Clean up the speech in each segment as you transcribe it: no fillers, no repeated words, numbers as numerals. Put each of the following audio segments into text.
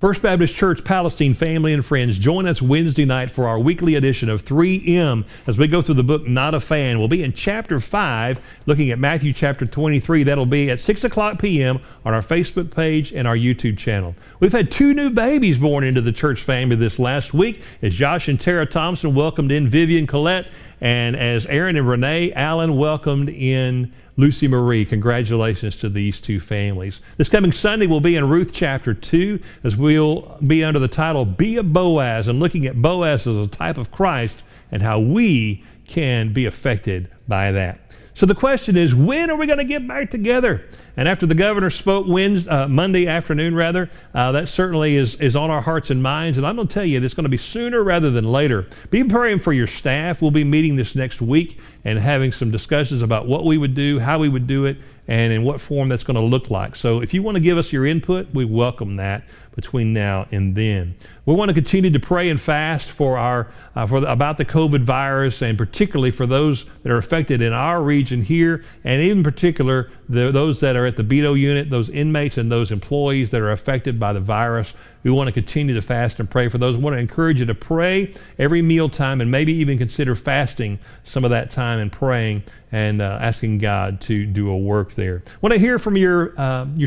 First Baptist Church, Palestine family and friends, join us Wednesday night for our weekly edition of 3M as we go through the book Not a Fan. We'll be in chapter 5, looking at Matthew chapter 23. That'll be at 6 o'clock p.m. on our Facebook page and our YouTube channel. We've had 2 new babies born into the church family this last week as Josh and Tara Thompson welcomed in Vivian Collette, and as Aaron and Renee Allen welcomed in Lucy Marie. Congratulations to these 2 families. This coming Sunday we'll be in Ruth chapter 2 as we'll be under the title Be a Boaz, and looking at Boaz as a type of Christ and how we can be affected by that. So the question is, when are we going to get back together? And after the governor spoke Monday afternoon, that certainly is on our hearts and minds. And I'm going to tell you, it's going to be sooner rather than later. Be praying for your staff. We'll be meeting this next week and having some discussions about what we would do, how we would do it, and in what form that's going to look like. So if you want to give us your input, we welcome that between now and then. We want to continue to pray and fast about the COVID virus, and particularly for those that are affected in our region here, and in particular those that are at the Beto unit, those inmates and those employees that are affected by the virus. We want to continue to fast and pray for those. We want to encourage you to pray every mealtime, and maybe even consider fasting some of that time and praying and asking God to do a work there. I want to hear from your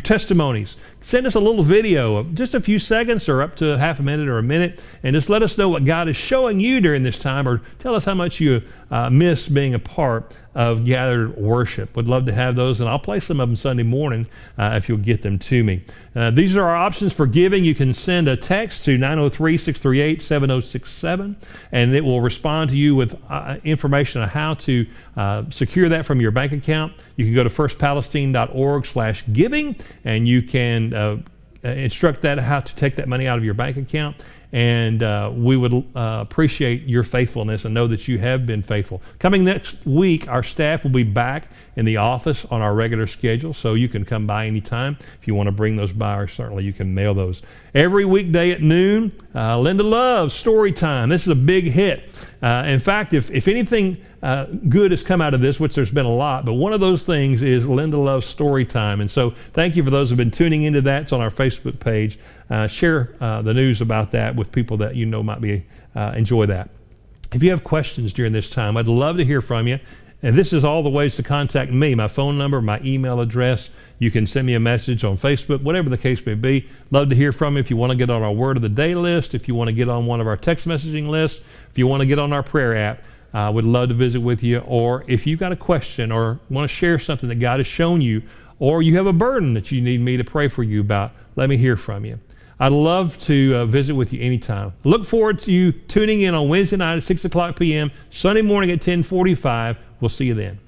testimonies. Send us a little video of just a few seconds or up to half a minute or a minute, and just let us know what God is showing you during this time, or tell us how much you miss being a part of gathered worship. Would love to have those, and I'll play some of them Sunday morning if you'll get them to me. These are our options for giving. You can send a text to 903-638-7067, and it will respond to you with information on how to secure that from your bank account. You can go to firstpalestine.org/giving, and you can instruct that how to take that money out of your bank account. And we would appreciate your faithfulness and know that you have been faithful. Coming next week, our staff will be back in the office on our regular schedule, so you can come by anytime. If you want to bring those by, or certainly you can mail those. Every weekday at noon, Linda Love's Story Time. This is a big hit. In fact, if anything good has come out of this, which there's been a lot, but one of those things is Linda Love's Story Time. And so thank you for those who have been tuning into that. It's on our Facebook page. Share the news about that with people that you know might be enjoy that. If you have questions during this time, I'd love to hear from you. And this is all the ways to contact me: my phone number, my email address. You can send me a message on Facebook, whatever the case may be. Love to hear from you. If you want to get on our Word of the Day list, if you want to get on one of our text messaging lists, if you want to get on our prayer app, would love to visit with you. Or if you've got a question or want to share something that God has shown you, or you have a burden that you need me to pray for you about, let me hear from you. I'd love to visit with you anytime. Look forward to you tuning in on Wednesday night at 6 o'clock p.m., Sunday morning at 10:45. We'll see you then.